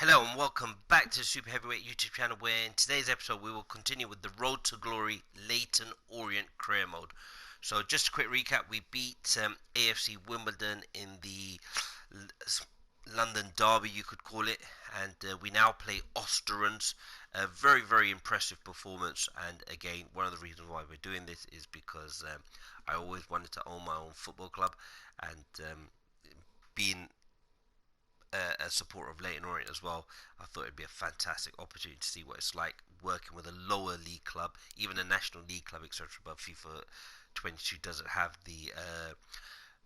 Hello and welcome back to the Super Heavyweight YouTube channel, where in today's episode we will continue with the Road to Glory Leyton Orient career mode. So just a quick recap: we beat AFC Wimbledon in the London Derby, you could call it, and we now play Osterans. A very impressive performance, and again, one of the reasons why we're doing this is because I always wanted to own my own football club, and being a supporter of Leyton Orient as well, I thought it'd be a fantastic opportunity to see what it's like working with a lower league club, even a national league club, etc. But FIFA 22 doesn't have the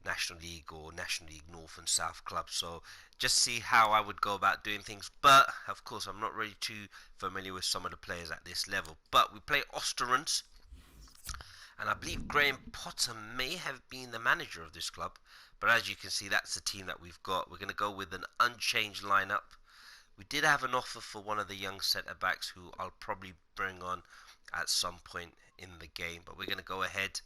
National League or National League North and South clubs, so just see how I would go about doing things. But of course, I'm not really too familiar with some of the players at this level. But we play Osterans, and I believe Graham Potter may have been the manager of this club. But as you can see, that's the team that we've got. We're going to go with an unchanged lineup. We did have an offer for one of the young centre backs, who I'll probably bring on at some point in the game. But we're going to go ahead.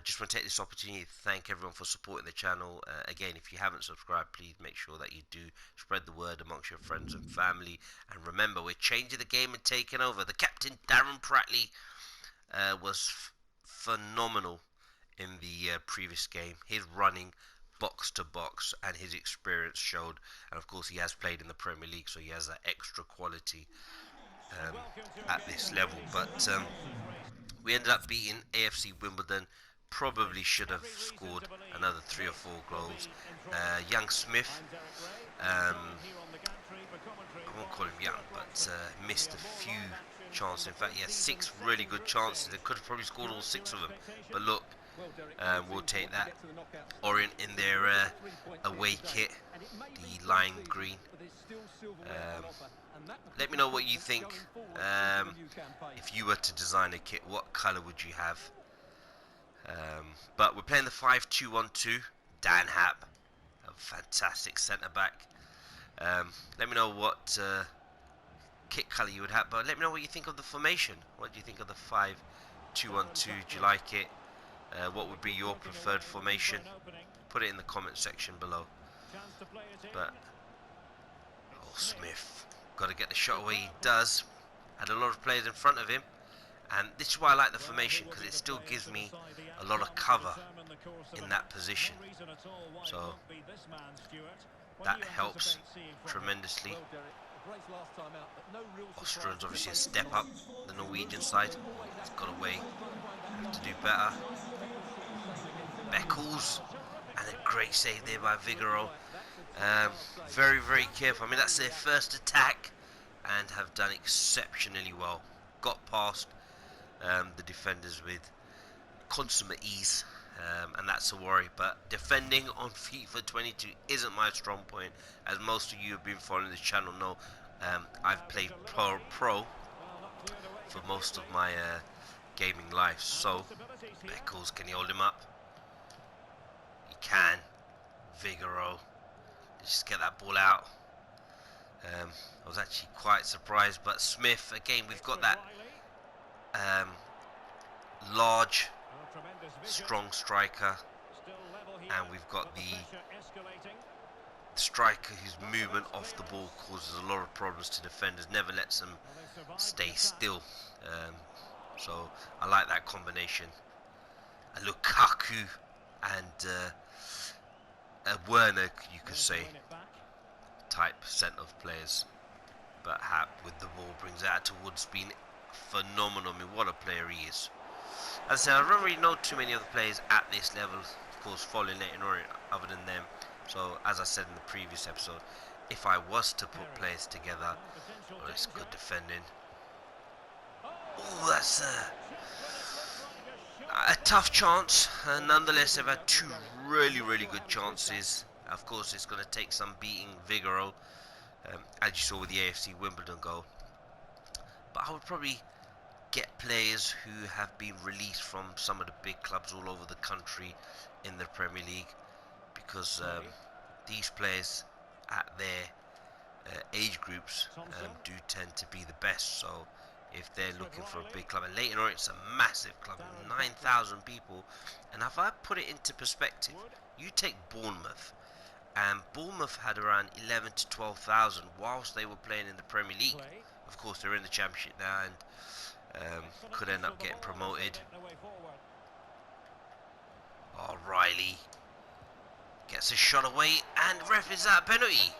Just want to take this opportunity to thank everyone for supporting the channel. Again, if you haven't subscribed, please make sure that you do. Spread the word amongst your friends and family. And remember, we're changing the game and taking over. The captain, Darren Pratley, was phenomenal in the previous game. His running box to box and his experience showed, and of course he has played in the Premier League, so he has that extra quality at this level. But we ended up beating AFC Wimbledon. Probably should have scored another 3 or 4 goals. Young Smith, I won't call him young, but missed a few chances. In fact, he had 6 really good chances. They could have probably scored all 6 of them. But look, we'll take that. Orient in their away kit, the lime green. Let me know what you think. If you were to design a kit, what colour would you have? But we're playing the 5-2-1-2. Dan Happ, a fantastic centre back. Let me know what kit colour you would have, but let me know what you think of the formation. What do you think of the 5-2-1-2? Do you like it? What would be your preferred formation? Put it in the comment section below. But Smith, got to get the shot away. He does. Had a lot of players in front of him, and this is why I like the formation, because it still gives me a lot of cover in that position. So that helps tremendously. Austrians obviously a step up, the Norwegian side. It's got away. Have to do better. Beckles, and a great save there by Vigoro. Very careful. I mean, that's their first attack, and have done exceptionally well. Got past the defenders with consummate ease, and that's a worry. But defending on FIFA 22 isn't my strong point, as most of you have been following this channel know. I've played pro for most of my gaming life. So Beckles, can he hold him up? He can. Vigoro, just get that ball out. I was actually quite surprised, but Smith, again, we've got that large, strong striker, and we've got the striker whose movement off the ball causes a lot of problems to defenders, never lets them stay still. So I like that combination. A Lukaku and a Werner, you could say, type set of players. But Hap with the ball brings it out towards being phenomenal. I mean, what a player he is. As I said, I don't really know too many other players at this level, of course, following Leyton Orient, other than them. So, as I said in the previous episode, if I was to put players together, well, it's good defending. Oh, that's a tough chance. Nonetheless, they've had 2 really good chances. Of course, it's going to take some beating Vigoro, as you saw with the AFC Wimbledon goal. But I would probably get players who have been released from some of the big clubs all over the country in the Premier League, because these players at their age groups do tend to be the best. So if they're looking for a big club, and Leyton Orient's a massive club, 9,000 people, and if I put it into perspective, you take Bournemouth and Bournemouth had around 11 to 12,000 whilst they were playing in the Premier League. Of course, they're in the Championship now and could end up getting promoted. Oh, Riley gets a shot away, and ref, is that a penalty?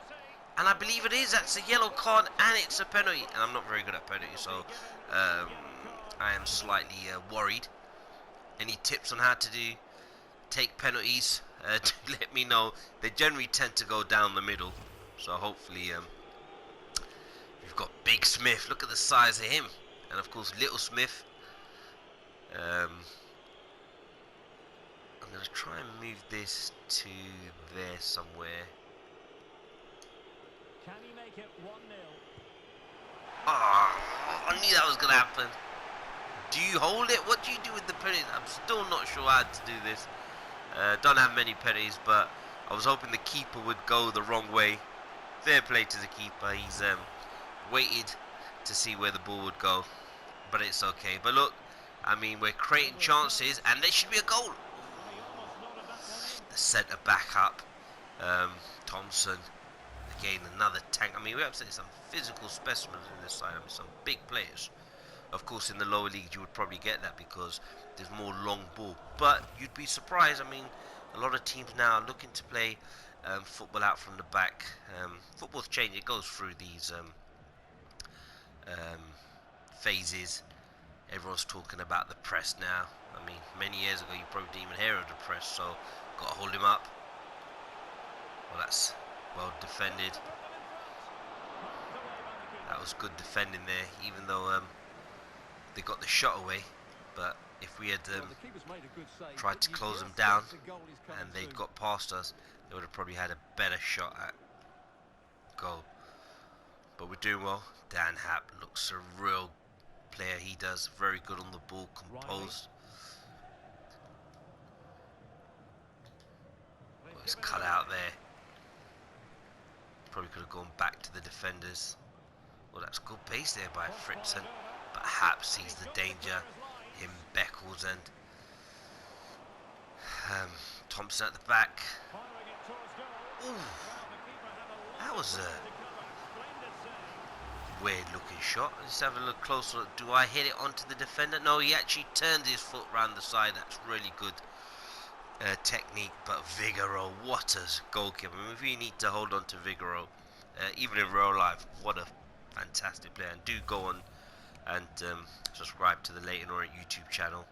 And I believe it is. That's a yellow card, and it's a penalty. And I'm not very good at penalties, so I am slightly worried. Any tips on how to take penalties? To let me know. They generally tend to go down the middle, so hopefully we've got Big Smith. Look at the size of him, and of course Little Smith. I'm going to try and move this to there somewhere. Can he make it 1-0? Oh, I knew that was going to happen. Do you hold it? What do you do with the penalties? I'm still not sure how to do this. Don't have many penalties, but I was hoping the keeper would go the wrong way. Fair play to the keeper. He's waited to see where the ball would go, but it's okay. But look, I mean, we're creating chances, and there should be a goal. The centre back up, Thompson. Again, another tank. I mean, we have to say some physical specimens in this side. I mean, some big players. Of course, in the lower leagues, you would probably get that because there's more long ball. But you'd be surprised. I mean, a lot of teams now are looking to play football out from the back. Football's changed. It goes through these phases. Everyone's talking about the press now. I mean, many years ago, you probably didn't even hear of the press. So, got to hold him up. Well, that's well defended. That was good defending there, even though they got the shot away. But if we had tried to close them down and they'd got past us, they would have probably had a better shot at goal. But we're doing well. Dan Happ looks a real player. He does very good on the ball, composed. Well, it's cut out there. Probably could have gone back to the defenders. Well, that's good pace there by Fritzen, but Happ sees the danger. Him, Beckles, and Thompson at the back. Ooh, that was a weird looking shot. Let's have a look closer. Do I hit it onto the defender? No, he actually turned his foot round the side. That's really good technique. But Vigoro, what a goalkeeper. I mean, we need to hold on to Vigoro. Even in real life, what a fantastic player. And do go on and subscribe to the Leyton Orient YouTube channel.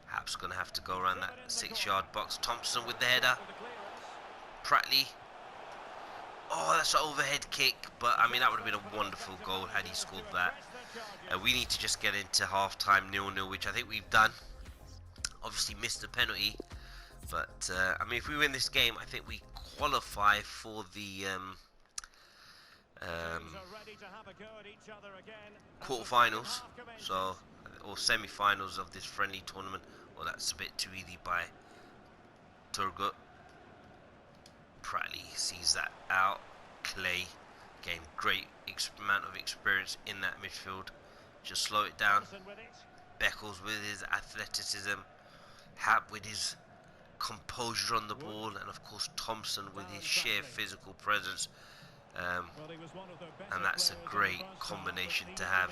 Happ's going to have to go around that 6-yard box. Thompson with the header. Prattley. Oh, that's an overhead kick. But, I mean, that would have been a wonderful goal had he scored that. We need to just get into half-time 0-0, which I think we've done. Obviously missed the penalty. But, I mean, if we win this game, I think we qualify for the quarterfinals, so, or semi-finals of this friendly tournament. Well, that's a bit too easy by Turgut. Prattley sees that out. Clay, again, great amount of experience in that midfield. Just slow it down. Beckles with his athleticism. Happ with his composure on the ball, and of course Thompson with his sheer physical presence. And that's a great combination to have.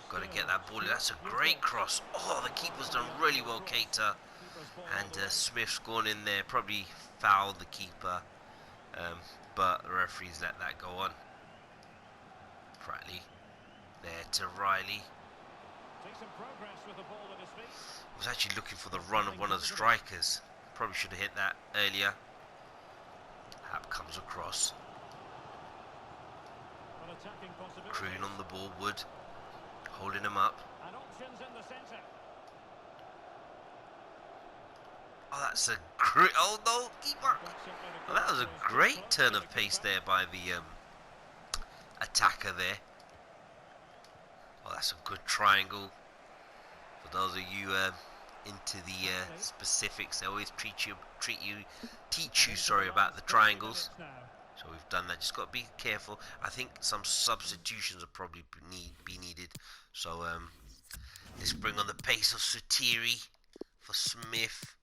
Got to get that ball in. That's a great cross. Oh, the keeper's done really well, Keita. And Smith's gone in there, probably fouled the keeper. But the referees let that go on. Prattley there to Riley. I was actually looking for the run of one of the strikers. Probably should have hit that earlier. Happ comes across. Croon on the ball, Wood holding him up. Oh, that's a great... Oh, no, keeper! Well, that was a great turn of pace there by the attacker there. Oh, that's a good triangle. For those of you into the specifics, they always teach you sorry, about the triangles. So we've done that. Just got to be careful. I think some substitutions will probably be needed. So let's bring on the pace of Sotiri for Smith.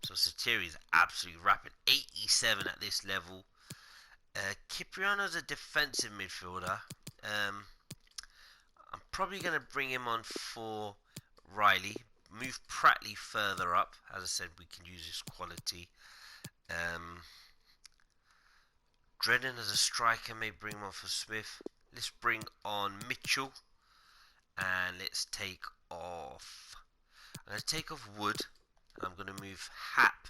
So Sotiri is absolutely rapid. 87 at this level. Kipriano's a defensive midfielder. I'm probably going to bring him on for Riley. Move Pratley further up. As I said, we can use his quality. Dredden as a striker, may bring him on for Smith. Let's bring on Mitchell. And let's take off... I'm going to take off Wood. I'm going to move Hap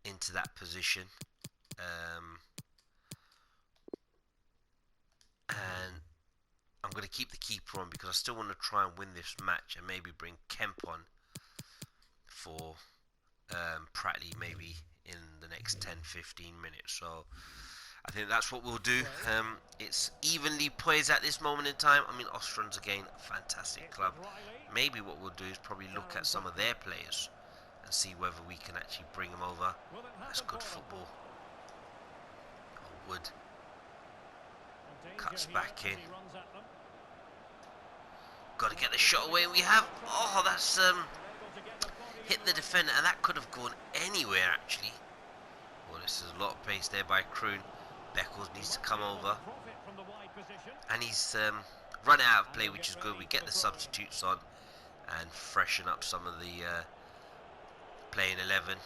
into that position. And I'm going to keep the keeper on because I still want to try and win this match and maybe bring Kemp on for Pratley maybe in the next 10-15 minutes. So I think that's what we'll do. It's evenly poised at this moment in time. I mean, Ostron's again a fantastic club. Maybe what we'll do is probably look at some of their players and see whether we can actually bring them over. That's good football. Oh, Wood cuts back in. Got to get the shot away. We have. Oh, that's hit the defender, and that could have gone anywhere actually. Well, this is a lot of pace there by Kroon. Beckles needs to come over, and he's run out of play, which is good. We get the substitutes on and freshen up some of the playing 11.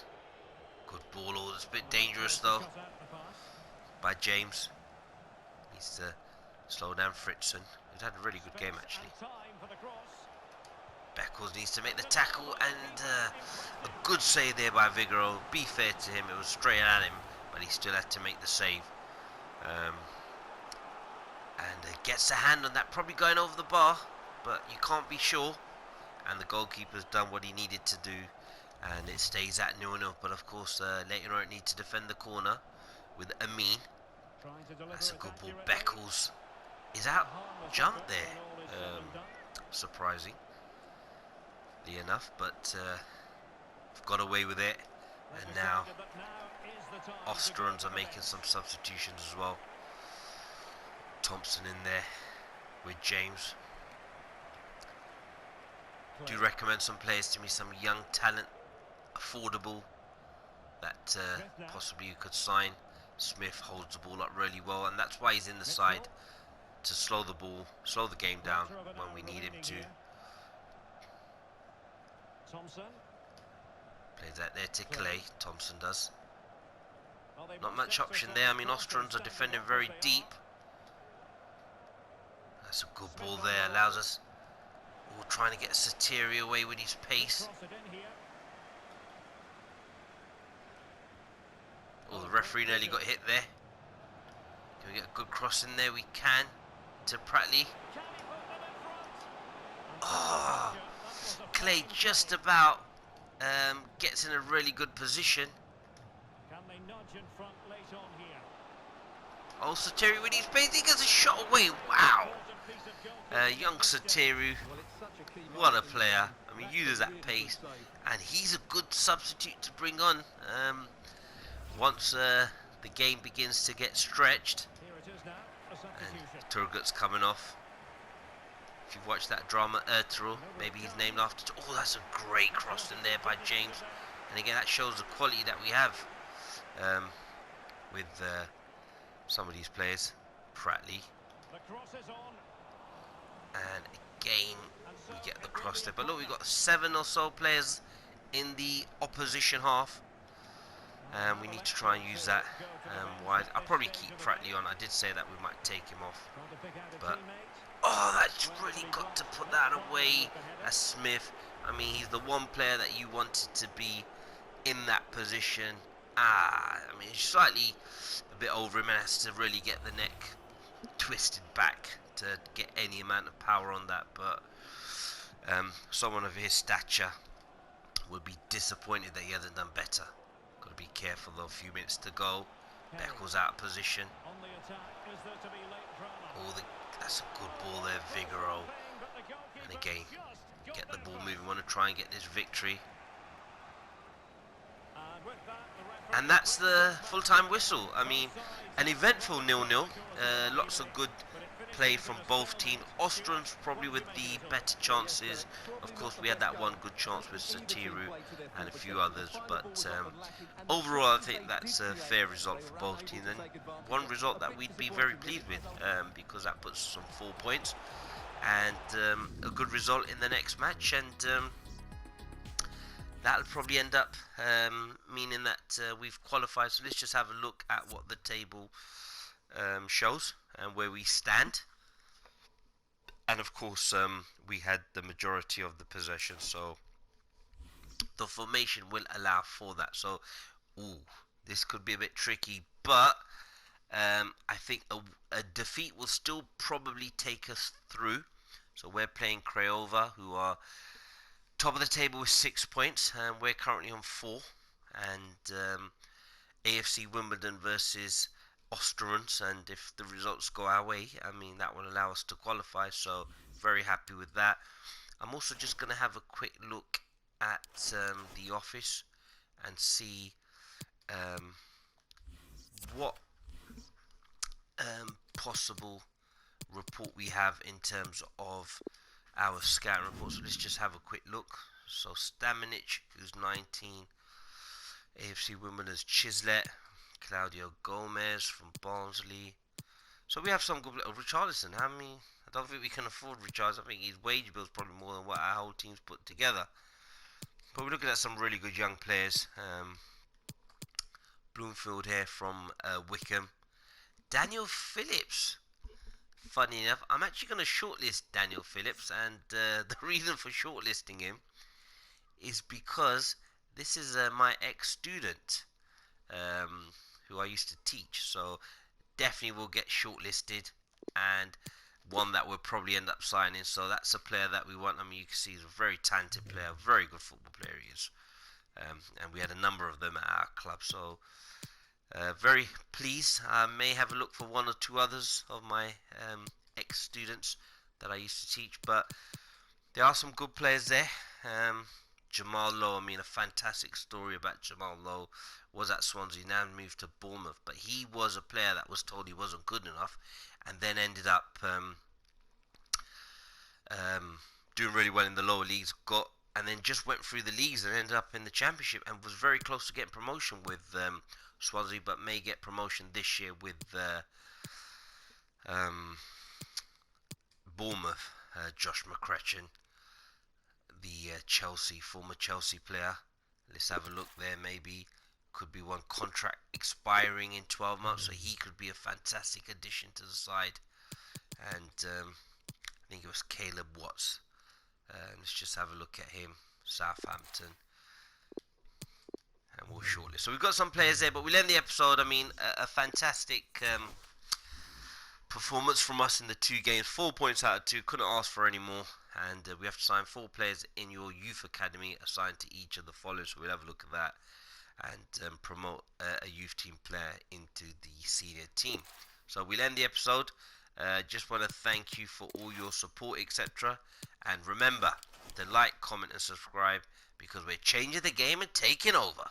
Good ball. Oh, it's a bit dangerous though by James. Needs to slow down Fritzen. He's had a really good game actually. Beckles needs to make the tackle, and a good save there by Vigoro. Be fair to him, it was straight at him, but he still had to make the save. And gets a hand on that, probably going over the bar, but you can't be sure. And the goalkeeper's done what he needed to do, and it stays at 0-0. But of course, Leyton Orient need to defend the corner with Amin. That's a good ball. Beckles is out, jumped there. Surprising. Enough, but got away with it, and now Osterons are making some substitutions as well. Thompson in there with James. Do recommend some players to me, some young talent, affordable, that possibly you could sign. Smith holds the ball up really well, and that's why he's in the side, to slow the game down when we need him to. Thompson plays that there to Clay. Thompson does. Not much option there. I mean, Ostrons are defending very deep. That's a good ball there. Allows us. We're trying to get Satiri away with his pace. Oh, the referee nearly got hit there. Can we get a good cross in there? We can. To Pratley. Oh, Clay just about gets in a really good position. Can they nudge in front Leyton here? Oh, Satiri with his pace, he gets a shot away. Wow. Young Satiri, what a player. I mean, uses that pace, and he's a good substitute to bring on once the game begins to get stretched. And Turgut's coming off. If you've watched that drama, Ertuğrul, maybe he's named after. Oh, that's a great cross in there by James. And again, that shows the quality that we have with some of these players. Pratley. And again, we get the cross there. But look, we've got 7 or so players in the opposition half. We need to try and use that wide. I'll probably keep Pratley on. I did say that we might take him off. But oh, that's really got to put that away. That's Smith. I mean, he's the one player that you wanted to be in that position. I mean, he's slightly a bit over him and has to really get the neck twisted back to get any amount of power on that. But someone of his stature would be disappointed that he hasn't done better. Got to be careful though. A few minutes to go. Beckles out of position. Oh, that's a good ball there, Vigoro. And again, get the ball moving. Want to try and get this victory. And that's the full-time whistle. I mean, an eventful 0-0. Lots of good play from both teams. Ostrons probably with the better chances. Of course, we had that one good chance with Satiru and a few others, but overall, I think that's a fair result for both teams, and one result that we'd be very pleased with, because that puts us on 4 points, and a good result in the next match, and that'll probably end up meaning that we've qualified. So let's just have a look at what the table shows and where we stand. And of course, we had the majority of the possession, so the formation will allow for that. So, ooh, this could be a bit tricky, but I think a defeat will still probably take us through. So we're playing Craiova, who are top of the table with 6 points, and we're currently on 4. And AFC Wimbledon versus Osterunds, and if the results go our way, I mean, that will allow us to qualify, so very happy with that. I'm also just going to have a quick look at the office and see what possible report we have in terms of our scouting report. So let's just have a quick look. So Stamenic, who's 19, AFC Wimbledon's Chislett, Claudio Gomez from Barnsley. So we have some good. Richarlison, how many? I don't think we can afford Richarlison. I think his wage bill is probably more than what our whole team's put together. But we're looking at some really good young players. Bloomfield here from Wickham. Daniel Phillips. Funny enough, I'm actually going to shortlist Daniel Phillips, and the reason for shortlisting him is because this is my ex-student who I used to teach. So definitely will get shortlisted, and one that we'll probably end up signing. So that's a player that we want. I mean, you can see he's a very talented player, very good football player he is. And we had a number of them at our club, so very pleased. I may have a look for one or two others of my ex-students that I used to teach, but there are some good players there. Jamal Lowe, I mean, a fantastic story about Jamal Lowe. Was at Swansea, now moved to Bournemouth, but he was a player that was told he wasn't good enough, and then ended up doing really well in the lower leagues, and then just went through the leagues and ended up in the Championship, and was very close to getting promotion with Swansea, but may get promotion this year with Bournemouth. Josh McCretchen, the former Chelsea player. Let's have a look there. Maybe could be one contract expiring in 12 months, so he could be a fantastic addition to the side. And I think it was Caleb Watts. Let's just have a look at him. Southampton. And we'll shortlist. So we've got some players there, but we'll end the episode. I mean, a fantastic performance from us in the 2 games. 4 points out of 2. Couldn't ask for any more. And we have to sign 4 players in your youth academy assigned to each of the followers. So we'll have a look at that and promote a youth team player into the senior team. So we'll end the episode. Just want to thank you for all your support, etc. And remember to like, comment, and subscribe, because we're changing the game and taking over.